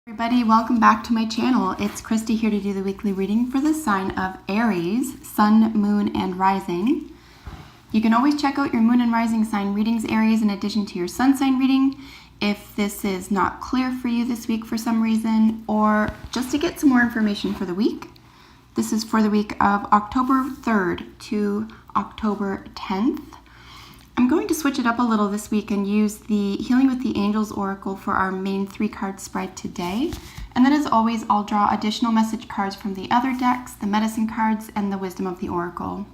Everybody, welcome back to my channel. It's Christy here to do the weekly reading for the sign of Aries, Sun, Moon, and Rising. You can always check out your Moon and Rising sign readings, Aries, in addition to your Sun sign reading if this is not clear for you this week for some reason, or just to get some more information for the week. This is for the week of October 3rd to October 10th. I'm going to switch it up a little this week and use the Healing with the Angels Oracle for our main 3-card spread today. And then as always, I'll draw additional message cards from the other decks, the medicine cards, and the wisdom of the oracle.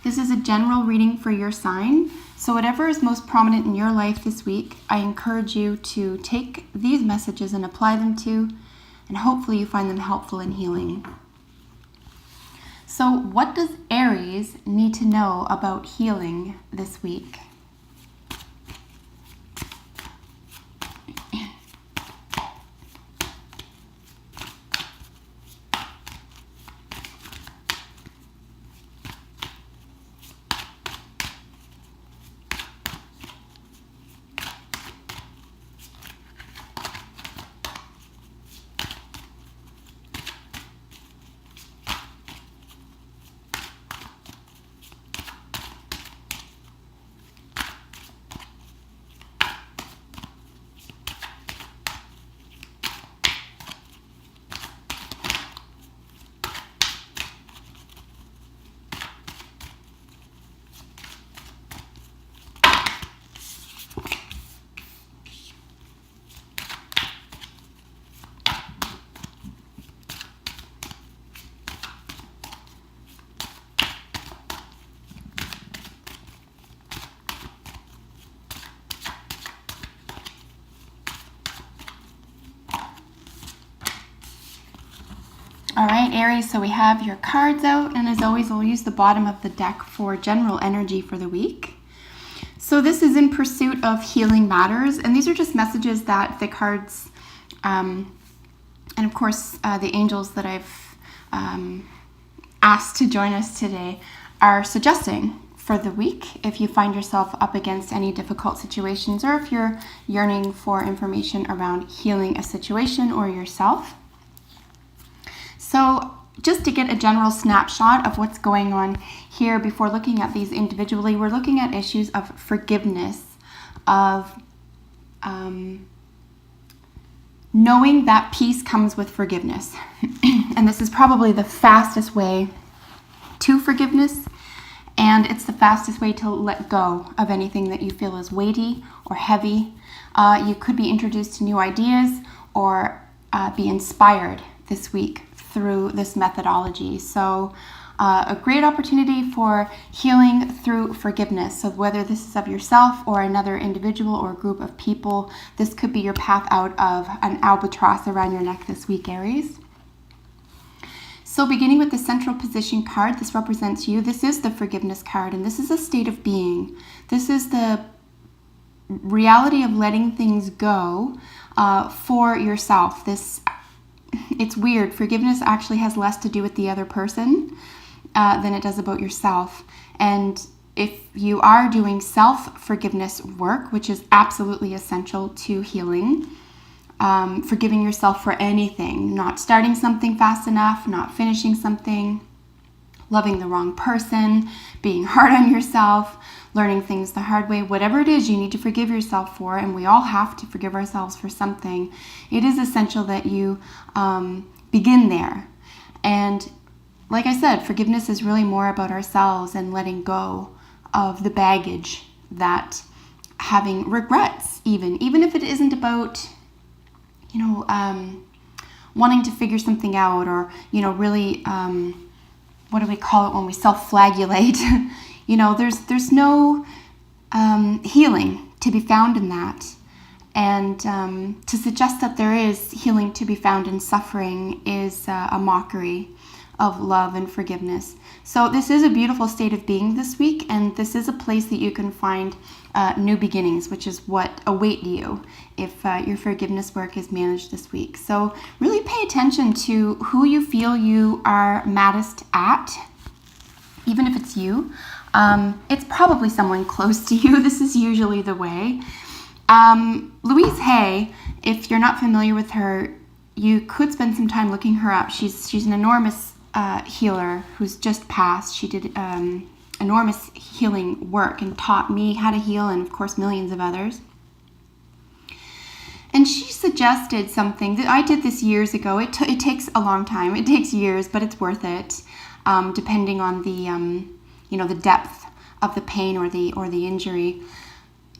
This is a general reading for your sign, so whatever is most prominent in your life this week, I encourage you to take these messages and apply them to, and hopefully you find them helpful and healing. So what does Aries need to know about healing this week? All right, Aries, so we have your cards out, and as always, we'll use the bottom of the deck for general energy for the week. So this is in pursuit of healing matters, and these are just messages that the cards, and of course, the angels that I've asked to join us today are suggesting for the week if you find yourself up against any difficult situations or if you're yearning for information around healing a situation or yourself. So just to get a general snapshot of what's going on here before looking at these individually, we're looking at issues of forgiveness, of knowing that peace comes with forgiveness. And this is probably the fastest way to forgiveness, and it's the fastest way to let go of anything that you feel is weighty or heavy. You could be introduced to new ideas or be inspired this week through this methodology. So a great opportunity for healing through forgiveness. So whether this is of yourself or another individual or group of people, this could be your path out of an albatross around your neck this week, Aries. So beginning with the central position card, this represents you. This is the forgiveness card, and this is a state of being. This is the reality of letting things go for yourself. It's weird. Forgiveness actually has less to do with the other person than it does about yourself. And if you are doing self-forgiveness work, which is absolutely essential to healing, forgiving yourself for anything, not starting something fast enough, not finishing something, loving the wrong person, being hard on yourself, learning things the hard way, whatever it is you need to forgive yourself for, and we all have to forgive ourselves for something, it is essential that you begin there. And like I said, forgiveness is really more about ourselves and letting go of the baggage that having regrets, even if it isn't about, wanting to figure something out or, really, what do we call it when we self-flagellate? There's no healing to be found in that. And to suggest that there is healing to be found in suffering is a mockery of love and forgiveness. So this is a beautiful state of being this week, and this is a place that you can find new beginnings, which is what await you if your forgiveness work is managed this week. So really pay attention to who you feel you are maddest at, even if it's you. It's probably someone close to you. This is usually the way. Louise Hay If you're not familiar with her, you could spend some time looking her up. She's an enormous healer who's just passed. She did enormous healing work and taught me how to heal, and of course millions of others. And she suggested something that I did this years ago. It takes a long time. It takes years, but it's worth it, depending on the depth of the pain or the injury.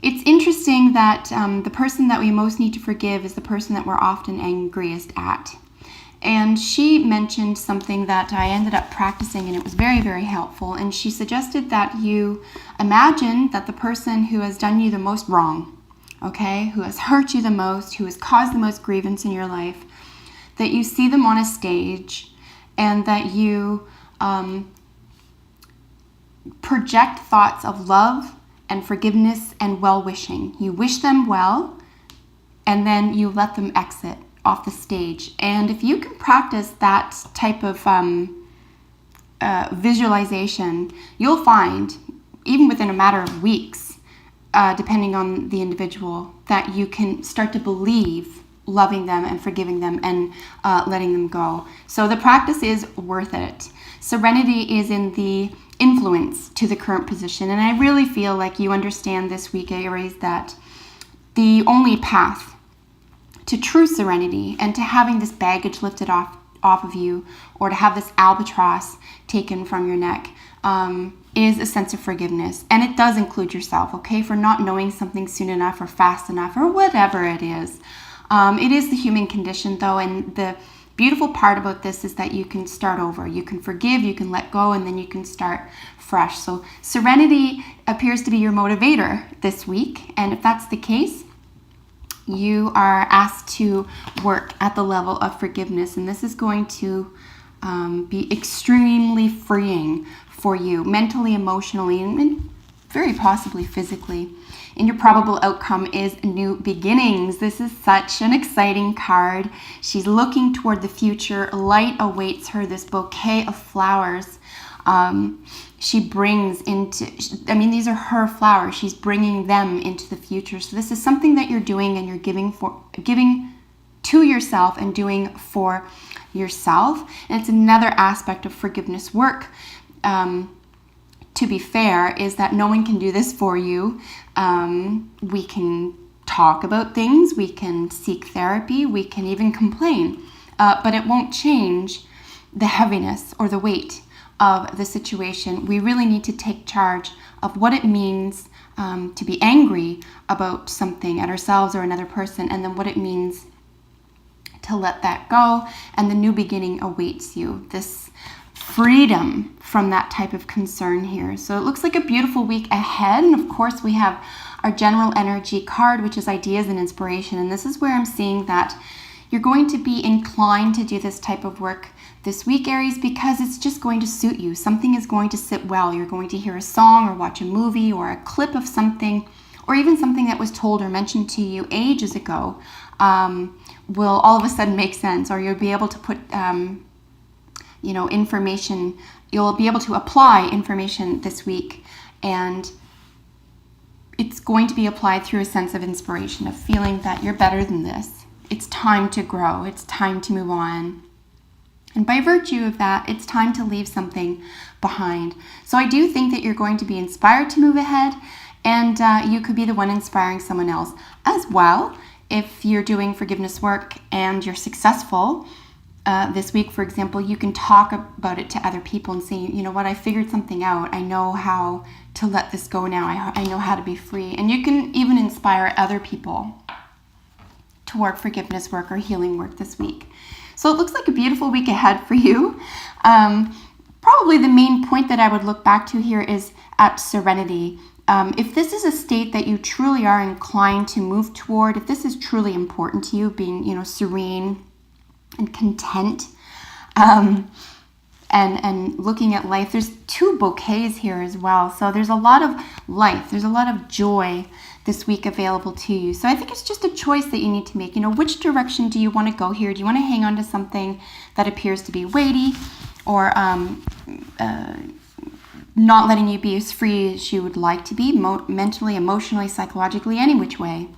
It's interesting that the person that we most need to forgive is the person that we're often angriest at. And she mentioned something that I ended up practicing, and it was very, very helpful. And she suggested that you imagine that the person who has done you the most wrong, okay, who has hurt you the most, who has caused the most grievance in your life, that you see them on a stage and that you project thoughts of love and forgiveness and well-wishing. You wish them well, and then you let them exit off the stage. And if you can practice that type of visualization, you'll find, even within a matter of weeks, depending on the individual, that you can start to believe loving them and forgiving them and letting them go. So the practice is worth it. Serenity is in the influence to the current position. And I really feel like you understand this week, Aries, that the only path to true serenity and to having this baggage lifted off of you, or to have this albatross taken from your neck, is a sense of forgiveness. And it does include yourself, okay, for not knowing something soon enough or fast enough or whatever it is. It is the human condition, though, and the beautiful part about this is that you can start over. You can forgive, you can let go, and then you can start fresh. So serenity appears to be your motivator this week, and if that's the case, you are asked to work at the level of forgiveness, and this is going to be extremely freeing for you, mentally, emotionally, and very possibly physically. And your probable outcome is new beginnings. This is such an exciting card. She's looking toward the future. Light awaits her, this bouquet of flowers. She brings into, these are her flowers. She's bringing them into the future. So this is something that you're doing, and you're giving to yourself and doing for yourself. And it's another aspect of forgiveness work. To be fair, is that no one can do this for you. We can talk about things, we can seek therapy, we can even complain, but it won't change the heaviness or the weight of the situation. We really need to take charge of what it means to be angry about something at ourselves or another person, and then what it means to let that go, and the new beginning awaits you. This freedom from that type of concern here. So it looks like a beautiful week ahead. And of course, we have our general energy card, which is ideas and inspiration. And this is where I'm seeing that you're going to be inclined to do this type of work this week, Aries, because it's just going to suit you. Something is going to sit well. You're going to hear a song or watch a movie or a clip of something, or even something that was told or mentioned to you ages ago will all of a sudden make sense, or you'll be able to put information, you'll be able to apply information this week, and it's going to be applied through a sense of inspiration, of feeling that you're better than this. It's time to grow. It's time to move on. And by virtue of that, it's time to leave something behind. So I do think that you're going to be inspired to move ahead, and you could be the one inspiring someone else as well. If you're doing forgiveness work and you're successful, this week, for example, you can talk about it to other people and say, you know what, I figured something out. I know how to let this go now. I know how to be free. And you can even inspire other people toward forgiveness work or healing work this week. So it looks like a beautiful week ahead for you. Probably the main point that I would look back to here is at serenity. If this is a state that you truly are inclined to move toward, if this is truly important to you, being, serene and content, and looking at life. There's two bouquets here as well. So there's a lot of life. There's a lot of joy this week available to you. So I think it's just a choice that you need to make. Which direction do you want to go here? Do you want to hang on to something that appears to be weighty, or not letting you be as free as you would like to be, mentally, emotionally, psychologically, any which way?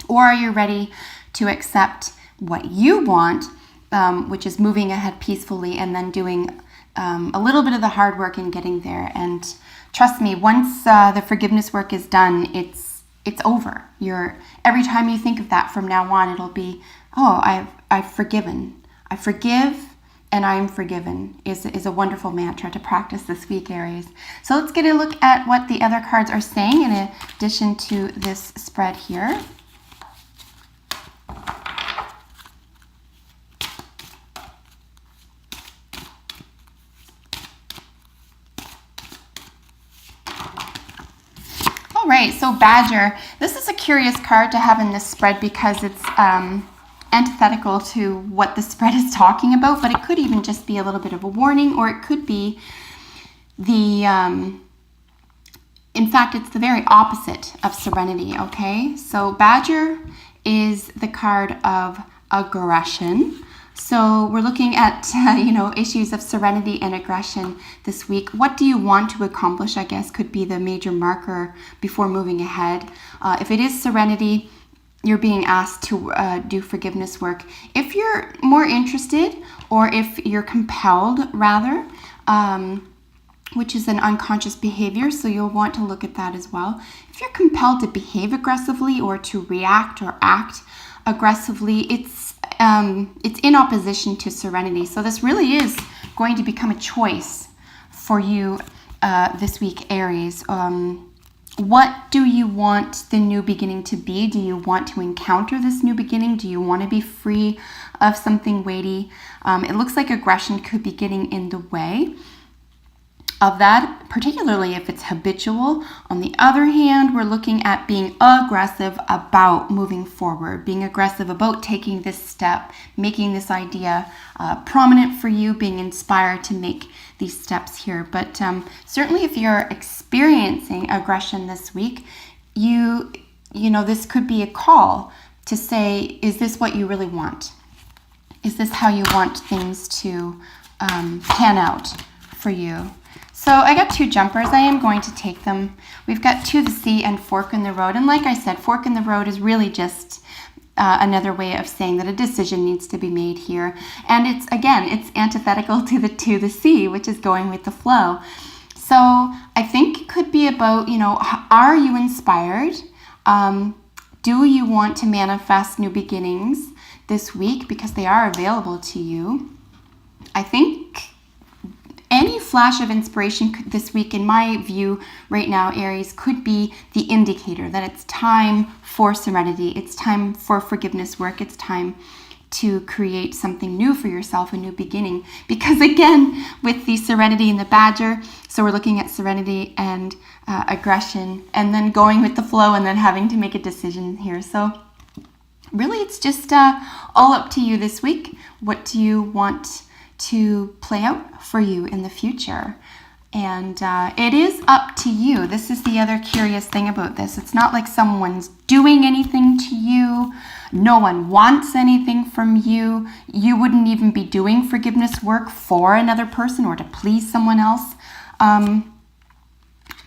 Or are you ready to accept what you want, which is moving ahead peacefully and then doing a little bit of the hard work in getting there. And trust me, once the forgiveness work is done, it's over. Every time you think of that from now on, it'll be, oh, I've forgiven. I forgive and I'm forgiven is a wonderful mantra to practice this week, Aries. So let's get a look at what the other cards are saying in addition to this spread here. All right, so Badger. This is a curious card to have in this spread because it's antithetical to what the spread is talking about, but it could even just be a little bit of a warning, or it could be in fact, it's the very opposite of Serenity, okay? So Badger is the card of aggression. So we're looking at, issues of serenity and aggression this week. What do you want to accomplish, I guess, could be the major marker before moving ahead. If it is serenity, you're being asked to do forgiveness work. If you're more interested, or if you're compelled, rather, which is an unconscious behavior, so you'll want to look at that as well. If you're compelled to behave aggressively or to react or act aggressively, it's in opposition to serenity. So this really is going to become a choice for you this week, Aries. What do you want the new beginning to be? Do you want to encounter this new beginning? Do you want to be free of something weighty? It looks like aggression could be getting in the way of that, particularly if it's habitual. On the other hand, we're looking at being aggressive about moving forward, being aggressive about taking this step, making this idea prominent for you, being inspired to make these steps here. But certainly if you're experiencing aggression this week, this could be a call to say, is this what you really want? Is this how you want things to pan out for you? So I got two jumpers. I am going to take them. We've got To the Sea and Fork in the Road. And like I said, Fork in the Road is really just another way of saying that a decision needs to be made here. And it's antithetical to the sea, which is going with the flow. So I think it could be about, are you inspired? Do you want to manifest new beginnings this week? Because they are available to you. I think any flash of inspiration this week, in my view right now, Aries, could be the indicator that it's time for serenity. It's time for forgiveness work. It's time to create something new for yourself, a new beginning. Because again, with the serenity and the Badger, so we're looking at serenity and aggression, and then going with the flow, and then having to make a decision here. So really, it's just all up to you this week. What do you want to play out for you in the future? And it is up to you. This is the other curious thing about this. It's not like someone's doing anything to you. No one wants anything from you. You wouldn't even be doing forgiveness work for another person or to please someone else,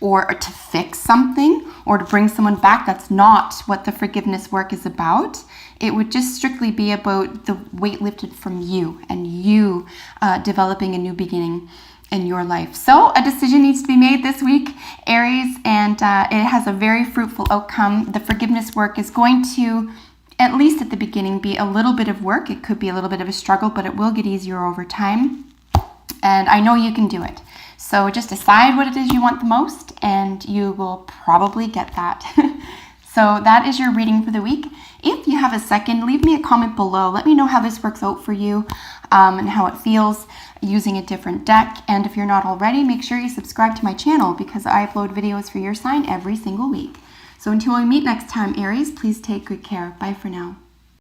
or to fix something or to bring someone back. That's not what the forgiveness work is about. It would just strictly be about the weight lifted from you and you developing a new beginning in your life. So a decision needs to be made this week, Aries, and it has a very fruitful outcome. The forgiveness work is going to, at least at the beginning, be a little bit of work. It could be a little bit of a struggle, but it will get easier over time. And I know you can do it. So just decide what it is you want the most, and you will probably get that. So that is your reading for the week. If you have a second, leave me a comment below. Let me know how this works out for you and how it feels using a different deck. And if you're not already, make sure you subscribe to my channel because I upload videos for your sign every single week. So until we meet next time, Aries, please take good care. Bye for now.